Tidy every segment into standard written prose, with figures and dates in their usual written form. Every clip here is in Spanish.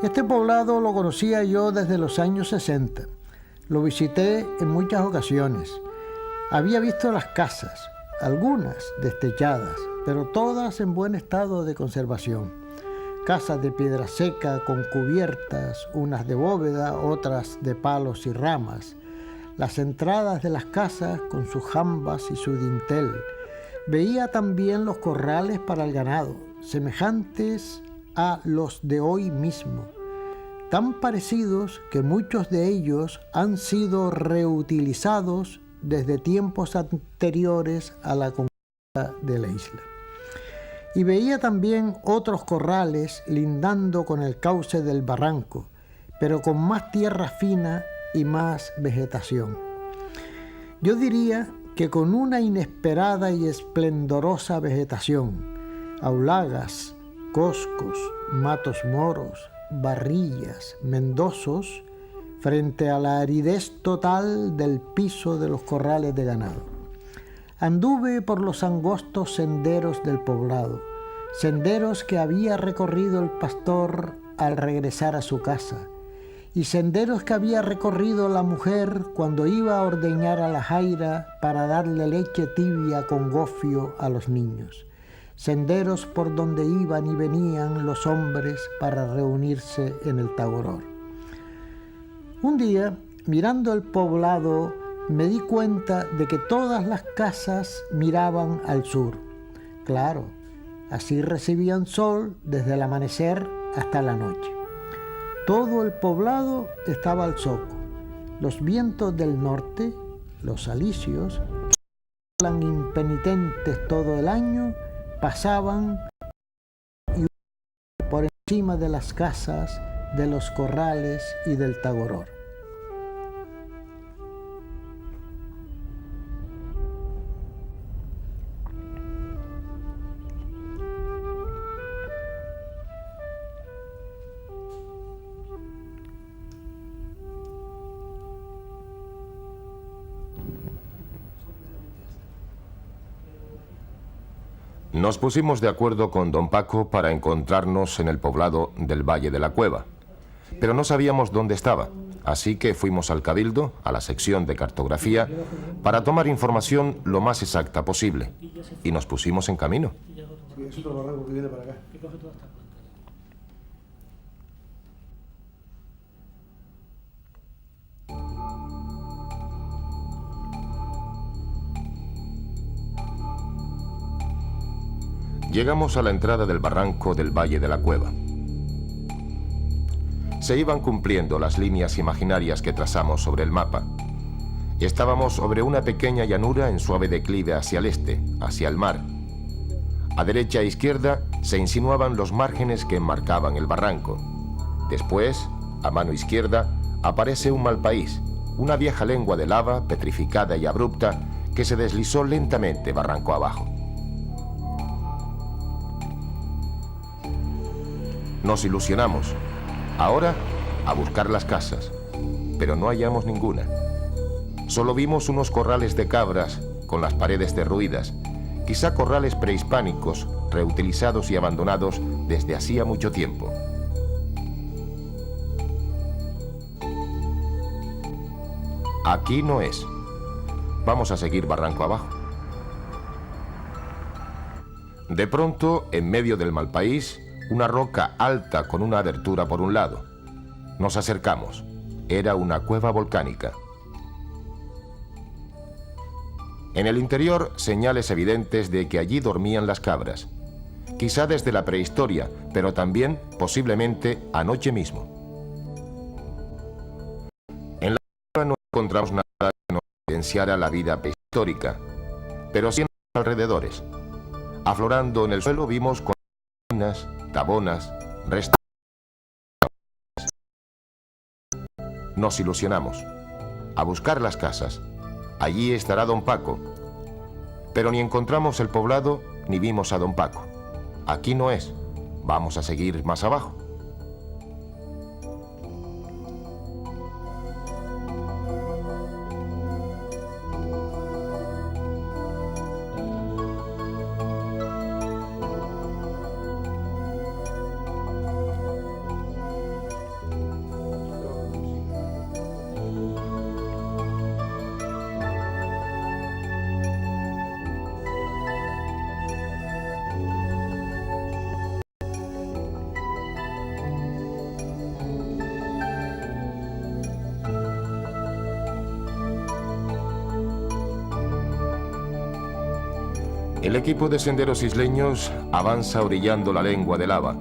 Este poblado lo conocía yo desde los años 60. Lo visité en muchas ocasiones. Había visto las casas, algunas destechadas, pero todas en buen estado de conservación. Casas de piedra seca con cubiertas, unas de bóveda, otras de palos y ramas. Las entradas de las casas con sus jambas y su dintel. Veía también los corrales para el ganado, semejantes a los de hoy mismo, tan parecidos que muchos de ellos han sido reutilizados desde tiempos anteriores a la conquista de la isla. Y veía también otros corrales lindando con el cauce del barranco, pero con más tierra fina y más vegetación. Yo diría que con una inesperada y esplendorosa vegetación, aulagas, coscos, matos moros, barrillas, mendozos, frente a la aridez total del piso de los corrales de ganado. Anduve por los angostos senderos del poblado, senderos que había recorrido el pastor al regresar a su casa, y senderos que había recorrido la mujer cuando iba a ordeñar a la jaira para darle leche tibia con gofio a los niños. Senderos por donde iban y venían los hombres para reunirse en el Tagoror. Un día, mirando el poblado, me di cuenta de que todas las casas miraban al sur. Claro, así recibían sol desde el amanecer hasta la noche. Todo el poblado estaba al soco. Los vientos del norte, los alisios, que hablan impenitentes todo el año, pasaban y por encima de las casas, de los corrales y del Tagoror. Nos pusimos de acuerdo con don Paco para encontrarnos en el poblado del Valle de la Cueva, pero no sabíamos dónde estaba, así que fuimos al Cabildo, a la sección de cartografía, para tomar información lo más exacta posible, y nos pusimos en camino. Sí, es otro barranco que viene para acá. Llegamos a la entrada del barranco del Valle de la Cueva. Se iban cumpliendo las líneas imaginarias que trazamos sobre el mapa. Estábamos sobre una pequeña llanura en suave declive hacia el este, hacia el mar. A derecha e izquierda se insinuaban los márgenes que enmarcaban el barranco. Después, a mano izquierda, aparece un malpaís, una vieja lengua de lava petrificada y abrupta que se deslizó lentamente barranco abajo. Nos ilusionamos. Ahora, a buscar las casas, pero no hallamos ninguna. Solo vimos unos corrales de cabras con las paredes derruidas, quizá corrales prehispánicos, reutilizados y abandonados desde hacía mucho tiempo. Aquí no es. Vamos a seguir barranco abajo. De pronto, en medio del malpaís, una roca alta con una abertura por un lado. Nos acercamos. Era una cueva volcánica. En el interior, señales evidentes de que allí dormían las cabras. Quizá desde la prehistoria, pero también, posiblemente, anoche mismo. En la cueva no encontramos nada que nos evidenciara la vida prehistórica, pero sí en los alrededores. Aflorando en el suelo vimos colinas, tabonas, restos. Nos ilusionamos. A buscar las casas. Allí estará don Paco. Pero ni encontramos el poblado, ni vimos a don Paco. Aquí no es. Vamos a seguir más abajo. El equipo de senderos isleños avanza orillando la lengua de lava.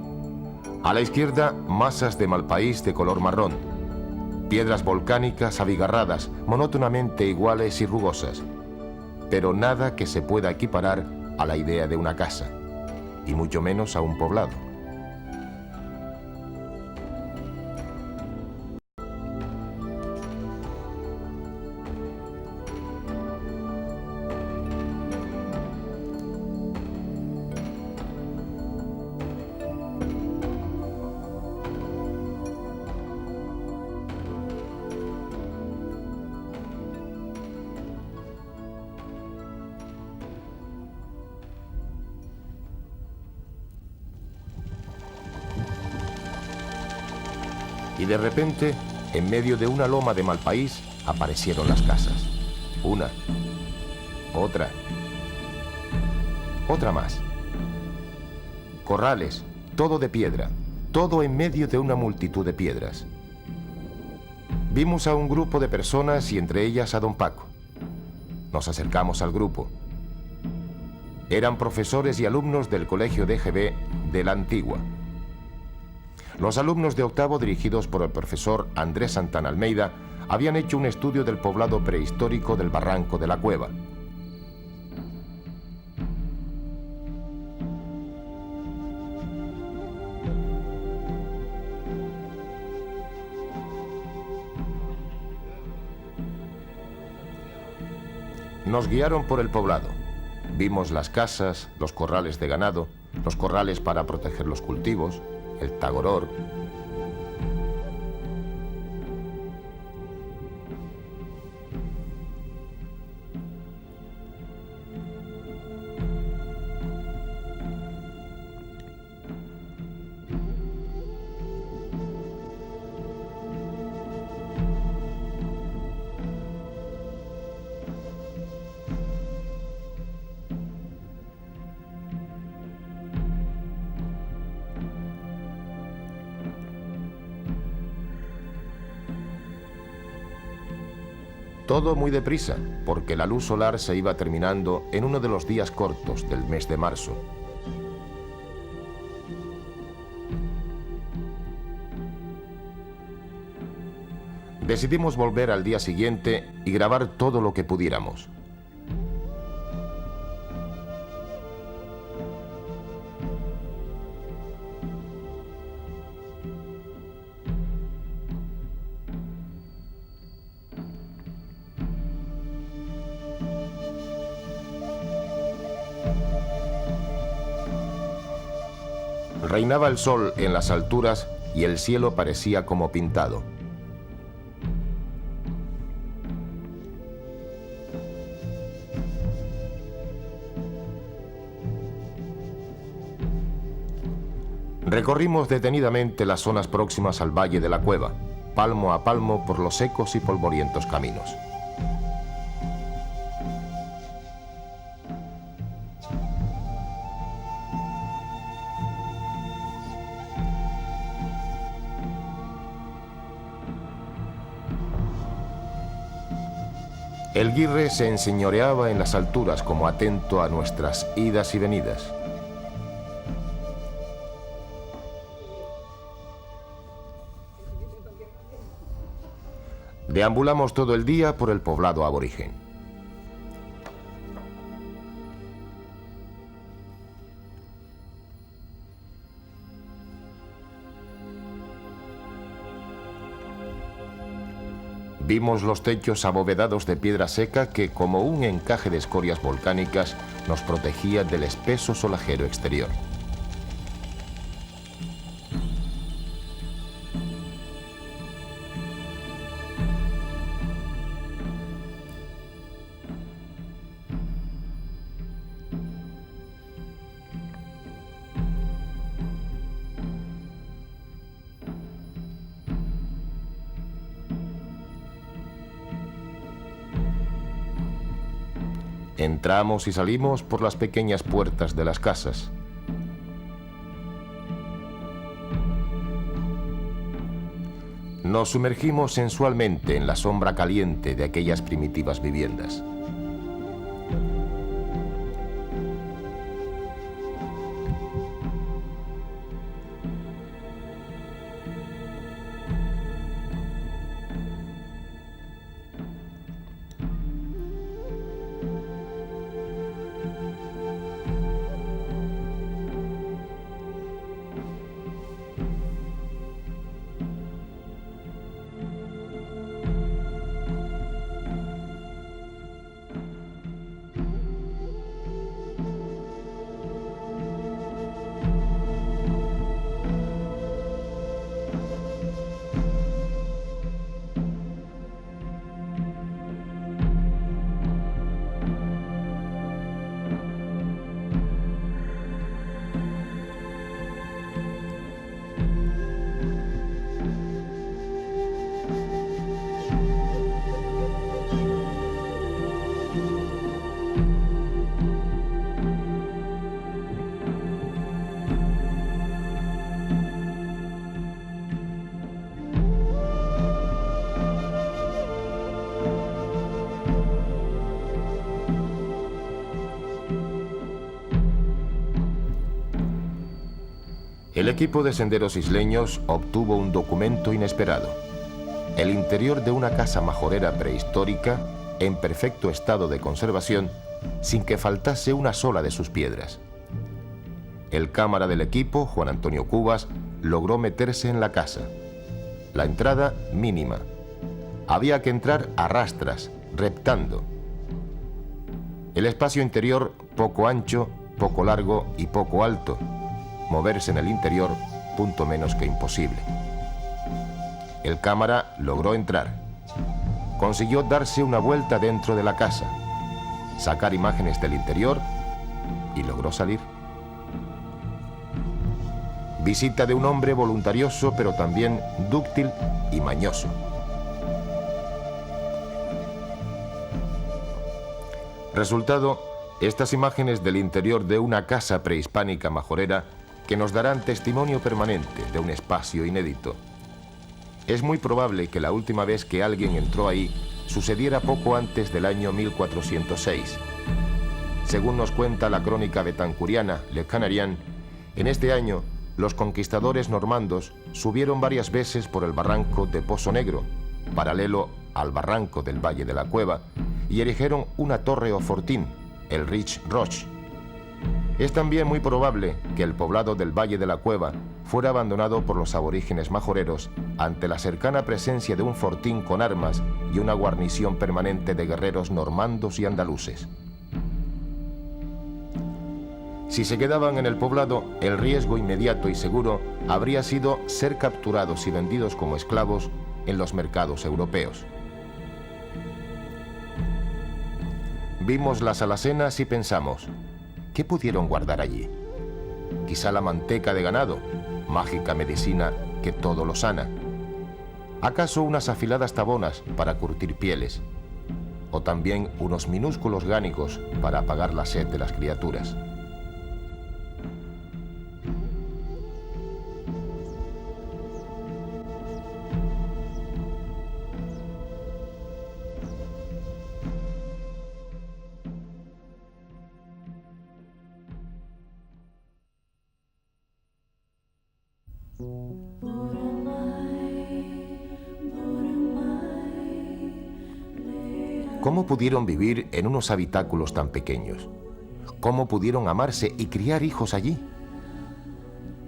A la izquierda, masas de malpaís de color marrón. Piedras volcánicas abigarradas, monótonamente iguales y rugosas. Pero nada que se pueda equiparar a la idea de una casa, y mucho menos a un poblado. Y de repente, en medio de una loma de malpaís, aparecieron las casas. Una, otra, otra más. Corrales, todo de piedra, todo en medio de una multitud de piedras. Vimos a un grupo de personas y entre ellas a don Paco. Nos acercamos al grupo. Eran profesores y alumnos del colegio DGB de la Antigua. Los alumnos de octavo, dirigidos por el profesor Andrés Santana Almeida, habían hecho un estudio del poblado prehistórico del Barranco de la Cueva. Nos guiaron por el poblado. Vimos las casas, los corrales de ganado, los corrales para proteger los cultivos, el tagoror. Todo muy deprisa, porque la luz solar se iba terminando en uno de los días cortos del mes de marzo. Decidimos volver al día siguiente y grabar todo lo que pudiéramos. Reinaba el sol en las alturas y el cielo parecía como pintado. Recorrimos detenidamente las zonas próximas al valle de la cueva, palmo a palmo por los secos y polvorientos caminos. El guirre se enseñoreaba en las alturas como atento a nuestras idas y venidas. Deambulamos todo el día por el poblado aborigen. Vimos los techos abovedados de piedra seca que, como un encaje de escorias volcánicas, nos protegía del espeso solajero exterior. Entramos y salimos por las pequeñas puertas de las casas. Nos sumergimos sensualmente en la sombra caliente de aquellas primitivas viviendas. El equipo de senderos isleños obtuvo un documento inesperado: el interior de una casa majorera prehistórica en perfecto estado de conservación, sin que faltase una sola de sus piedras. El cámara del equipo, Juan Antonio Cubas, logró meterse en la casa. La entrada mínima. Había que entrar a rastras, reptando. El espacio interior poco ancho, poco largo y poco alto. Moverse en el interior, punto menos que imposible. El cámara logró entrar. Consiguió darse una vuelta dentro de la casa, sacar imágenes del interior y logró salir. Visita de un hombre voluntarioso, pero también dúctil y mañoso. Resultado, estas imágenes del interior de una casa prehispánica majorera que nos darán testimonio permanente de un espacio inédito. Es muy probable que la última vez que alguien entró ahí sucediera poco antes del año 1406. Según nos cuenta la crónica betancuriana Le Canarien, en este año los conquistadores normandos subieron varias veces por el barranco de Pozo Negro, paralelo al barranco del Valle de la Cueva, y erigieron una torre o fortín, el Riche Roche. Es también muy probable que el poblado del Valle de la Cueva fuera abandonado por los aborígenes majoreros ante la cercana presencia de un fortín con armas y una guarnición permanente de guerreros normandos y andaluces. Si se quedaban en el poblado, el riesgo inmediato y seguro habría sido ser capturados y vendidos como esclavos en los mercados europeos. Vimos las alacenas y pensamos, ¿qué pudieron guardar allí? Quizá la manteca de ganado, mágica medicina que todo lo sana. ¿Acaso unas afiladas tabonas para curtir pieles? ¿O también unos minúsculos gánicos para apagar la sed de las criaturas? ¿Cómo pudieron vivir en unos habitáculos tan pequeños? ¿Cómo pudieron amarse y criar hijos allí?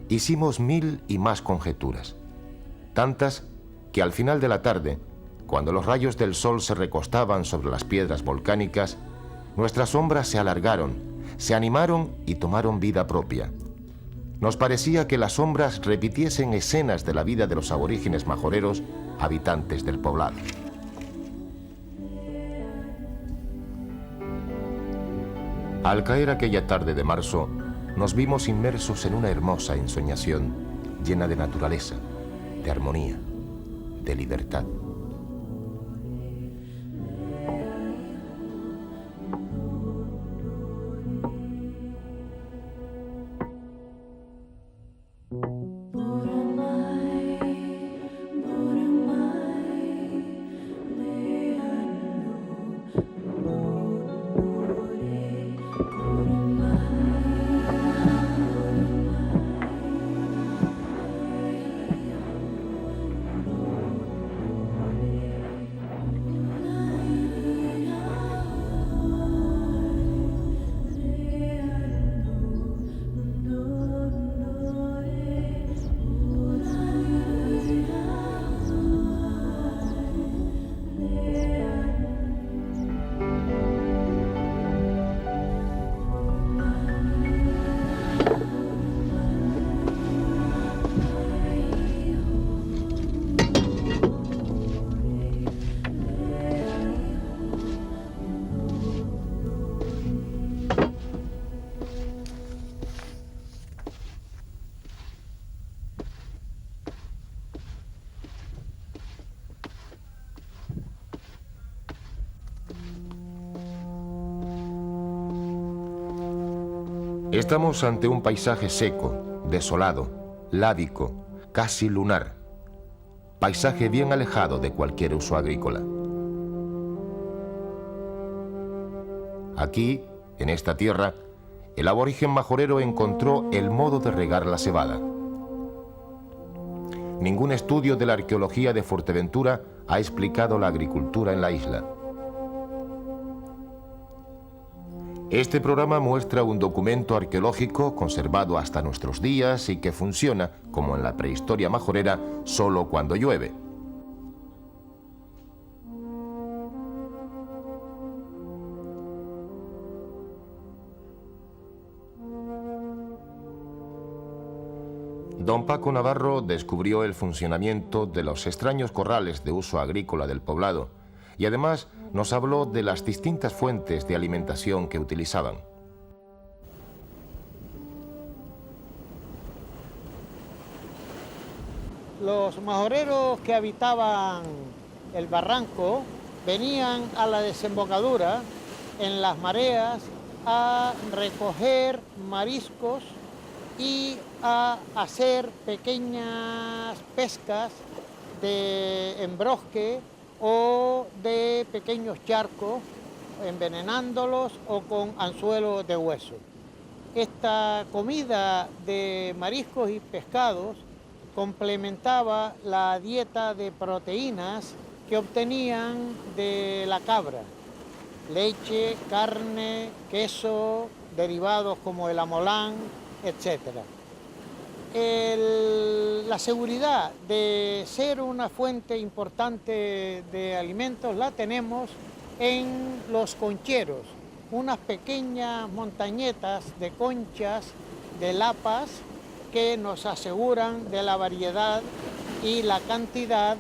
Hicimos 1000 y más conjeturas, tantas que al final de la tarde, cuando los rayos del sol se recostaban sobre las piedras volcánicas, nuestras sombras se alargaron, se animaron y tomaron vida propia. Nos parecía que las sombras repitiesen escenas de la vida de los aborígenes majoreros, habitantes del poblado. Al caer aquella tarde de marzo, nos vimos inmersos en una hermosa ensoñación llena de naturaleza, de armonía, de libertad. Estamos ante un paisaje seco, desolado, lábico, casi lunar. Paisaje bien alejado de cualquier uso agrícola. Aquí, en esta tierra, el aborigen majorero encontró el modo de regar la cebada. Ningún estudio de la arqueología de Fuerteventura ha explicado la agricultura en la isla. Este programa muestra un documento arqueológico conservado hasta nuestros días y que funciona, como en la prehistoria majorera, solo cuando llueve. Don Paco Navarro descubrió el funcionamiento de los extraños corrales de uso agrícola del poblado y además nos habló de las distintas fuentes de alimentación que utilizaban. Los majoreros que habitaban el barranco venían a la desembocadura en las mareas a recoger mariscos y a hacer pequeñas pescas de embrosque o de pequeños charcos, envenenándolos o con anzuelos de hueso. Esta comida de mariscos y pescados complementaba la dieta de proteínas que obtenían de la cabra: leche, carne, queso, derivados como el amolán, etc. La seguridad de ser una fuente importante de alimentos la tenemos en los concheros, unas pequeñas montañetas de conchas de lapas que nos aseguran de la variedad y la cantidad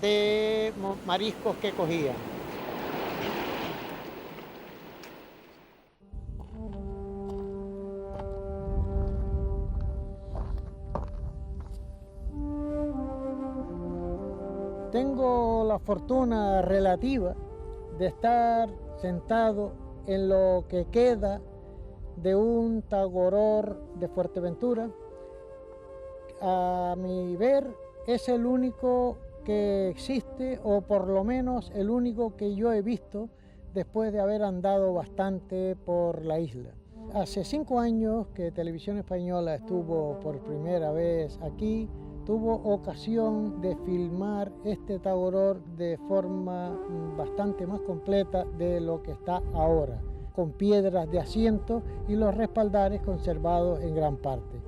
de mariscos que cogían. Tengo la fortuna relativa de estar sentado en lo que queda de un tagoror de Fuerteventura. A mi ver, es el único que existe, o por lo menos el único que yo he visto después de haber andado bastante por la isla. Hace 5 años que Televisión Española estuvo por primera vez aquí, tuvo ocasión de filmar este tagoror de forma bastante más completa de lo que está ahora, con piedras de asiento y los respaldares conservados en gran parte.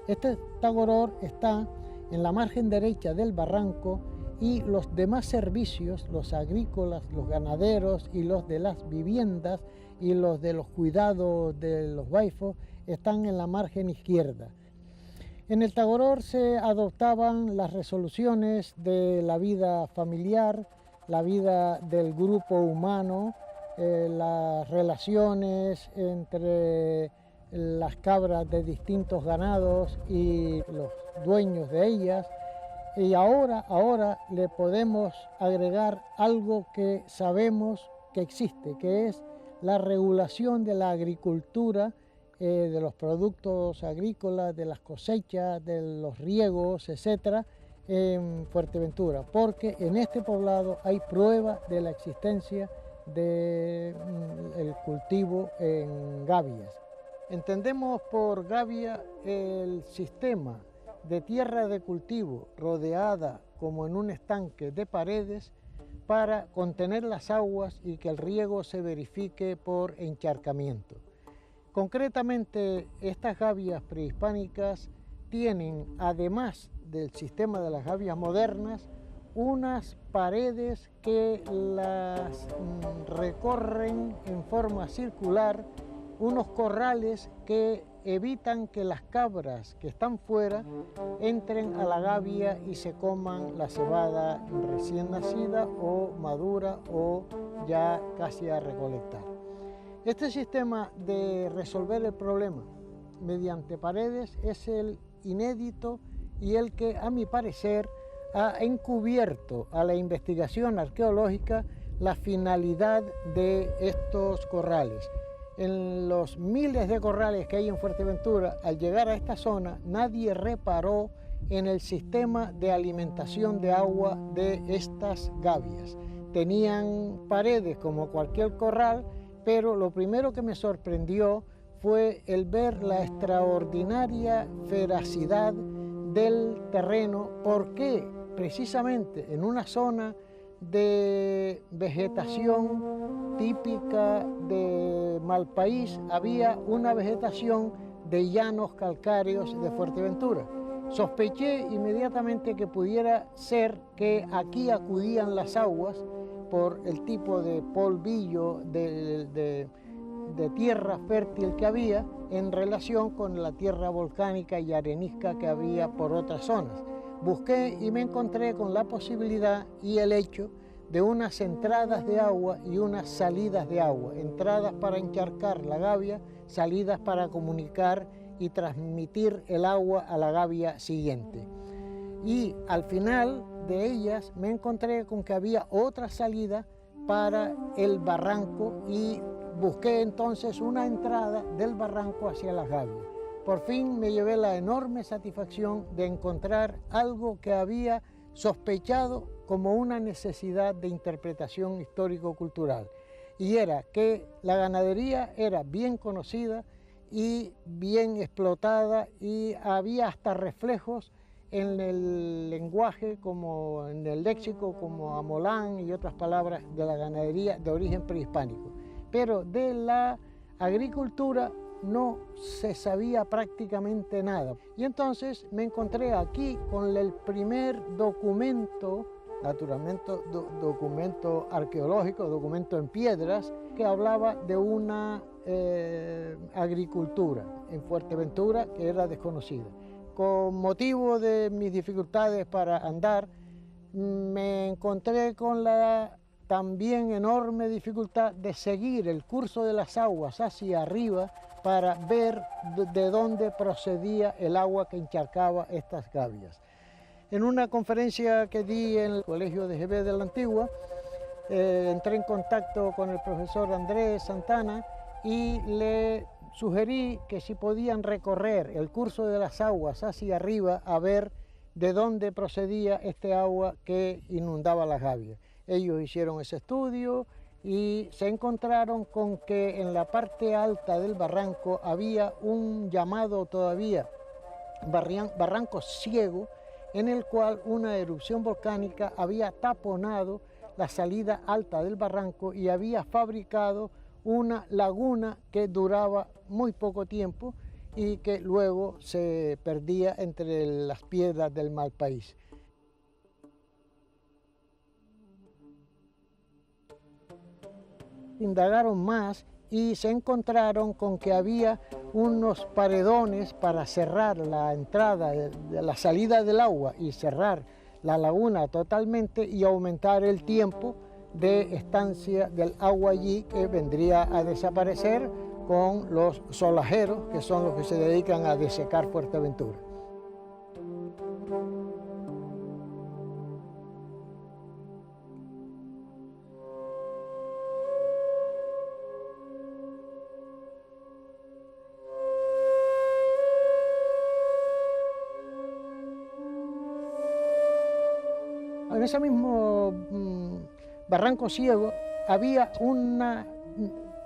Este tagoror está en la margen derecha del barranco y los demás servicios, los agrícolas, los ganaderos y los de las viviendas y los de los cuidados de los baifos están en la margen izquierda. En el tagoror se adoptaban las resoluciones de la vida familiar, la vida del grupo humano, las relaciones entre las cabras de distintos ganados y los dueños de ellas. Y ahora le podemos agregar algo que sabemos que existe, que es la regulación de la agricultura, de los productos agrícolas, de las cosechas, de los riegos, etcétera, en Fuerteventura, porque en este poblado hay prueba de la existencia del cultivo en gavias. Entendemos por gavia el sistema de tierra de cultivo rodeada como en un estanque de paredes para contener las aguas y que el riego se verifique por encharcamiento. Concretamente, estas gavias prehispánicas tienen, además del sistema de las gavias modernas, unas paredes que las recorren en forma circular, unos corrales que evitan que las cabras que están fuera entren a la gavia y se coman la cebada recién nacida o madura o ya casi a recolectar. Este sistema de resolver el problema mediante paredes es el inédito y el que, a mi parecer, ha encubierto a la investigación arqueológica la finalidad de estos corrales. En los miles de corrales que hay en Fuerteventura, al llegar a esta zona, nadie reparó en el sistema de alimentación de agua de estas gavias. Tenían paredes como cualquier corral, pero lo primero que me sorprendió fue el ver la extraordinaria feracidad del terreno, por qué precisamente en una zona de vegetación típica de Malpaís había una vegetación de llanos calcáreos de Fuerteventura. Sospeché inmediatamente que pudiera ser que aquí acudían las aguas por el tipo de polvillo de tierra fértil que había en relación con la tierra volcánica y arenisca que había por otras zonas. Busqué y me encontré con la posibilidad y el hecho de unas entradas de agua y unas salidas de agua, entradas para encharcar la gavia, salidas para comunicar y transmitir el agua a la gavia siguiente. Y al final de ellas me encontré con que había otra salida para el barranco y busqué entonces una entrada del barranco hacia las gavias. Por fin me llevé la enorme satisfacción de encontrar algo que había sospechado como una necesidad de interpretación histórico-cultural, y era que la ganadería era bien conocida y bien explotada, y había hasta reflejos en el lenguaje, como en el léxico, como amolán y otras palabras de la ganadería de origen prehispánico. Pero de la agricultura no se sabía prácticamente nada. Y entonces me encontré aquí con el primer documento, naturalmente documento arqueológico, documento en piedras, que hablaba de una agricultura en Fuerteventura que era desconocida. Con motivo de mis dificultades para andar, me encontré con la también enorme dificultad de seguir el curso de las aguas hacia arriba para ver de dónde procedía el agua que encharcaba estas gavias. En una conferencia que di en el Colegio de GB de la Antigua, entré en contacto con el profesor Andrés Santana y le sugerí que si podían recorrer el curso de las aguas hacia arriba a ver de dónde procedía este agua que inundaba las gavias. Ellos hicieron ese estudio y se encontraron con que en la parte alta del barranco había un llamado todavía barranco ciego, en el cual una erupción volcánica había taponado la salida alta del barranco y había fabricado una laguna que duraba muy poco tiempo y que luego se perdía entre las piedras del Malpaís. Indagaron más y se encontraron con que había unos paredones para cerrar la entrada, la salida del agua y cerrar la laguna totalmente y aumentar el tiempo de estancia del agua allí, que vendría a desaparecer con los solajeros, que son los que se dedican a desecar Fuerteventura. En ese mismo barranco ciego había una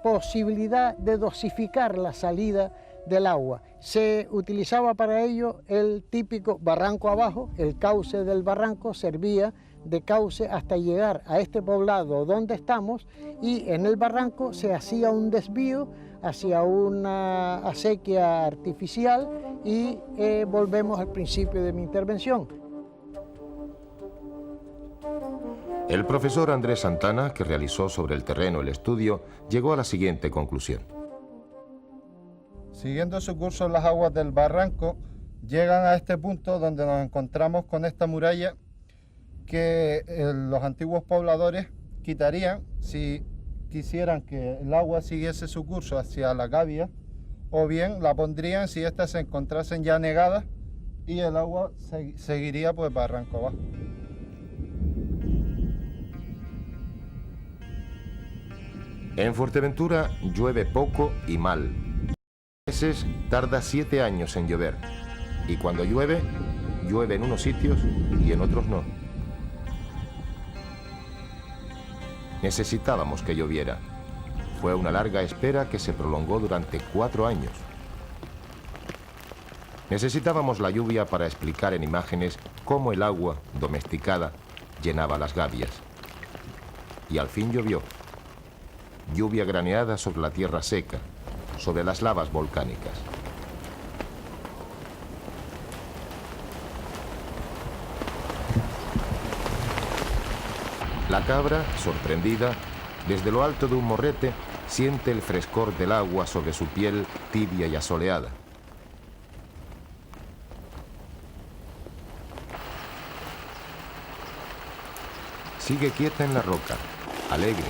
posibilidad de dosificar la salida del agua. Se utilizaba para ello el típico barranco abajo, el cauce del barranco servía de cauce hasta llegar a este poblado donde estamos, y en el barranco se hacía un desvío hacia una acequia artificial y volvemos al principio de mi intervención. El profesor Andrés Santana, que realizó sobre el terreno el estudio, llegó a la siguiente conclusión. Siguiendo su curso las aguas del barranco, llegan a este punto donde nos encontramos con esta muralla que los antiguos pobladores quitarían si quisieran que el agua siguiese su curso hacia la gavia, o bien la pondrían si éstas se encontrasen ya anegadas y el agua seguiría pues barranco abajo. En Fuerteventura llueve poco y mal. A veces tarda 7 años en llover, y cuando llueve, llueve en unos sitios y en otros no. Necesitábamos que lloviera. Fue una larga espera que se prolongó durante 4 años. Necesitábamos la lluvia para explicar en imágenes cómo el agua, domesticada, llenaba las gavias. Y al fin llovió. Lluvia graneada sobre la tierra seca, sobre las lavas volcánicas. La cabra, sorprendida, desde lo alto de un morrete, siente el frescor del agua sobre su piel tibia y asoleada. Sigue quieta en la roca, alegre,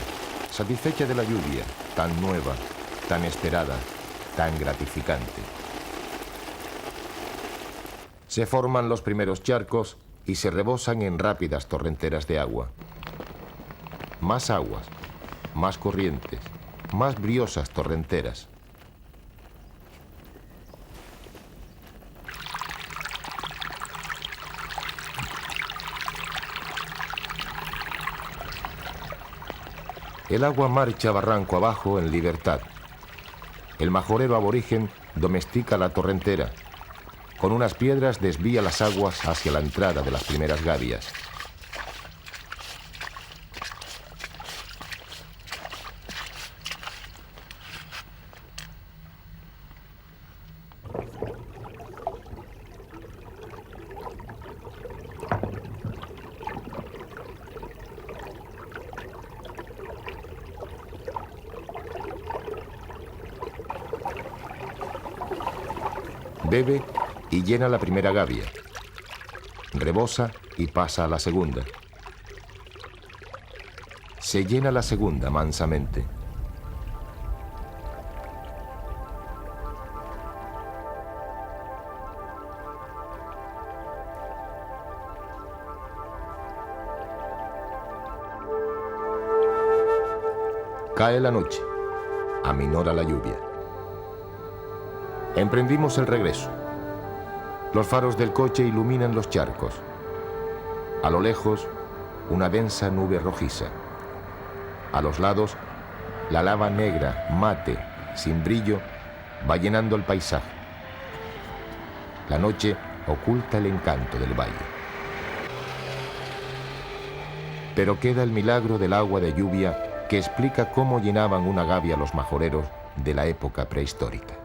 satisfecha de la lluvia, tan nueva, tan esperada, tan gratificante. Se forman los primeros charcos y se rebosan en rápidas torrenteras de agua. Más aguas, más corrientes, más briosas torrenteras. El agua marcha barranco abajo en libertad. El majorero aborigen domestica la torrentera. Con unas piedras desvía las aguas hacia la entrada de las primeras gavias. Bebe y llena la primera gavia. Rebosa y pasa a la segunda. Se llena la segunda mansamente. Cae la noche. Aminora la lluvia. Emprendimos el regreso. Los faros del coche iluminan los charcos. A lo lejos, una densa nube rojiza. A los lados, la lava negra, mate, sin brillo, va llenando el paisaje. La noche oculta el encanto del valle. Pero queda el milagro del agua de lluvia que explica cómo llenaban una gavia los majoreros de la época prehistórica.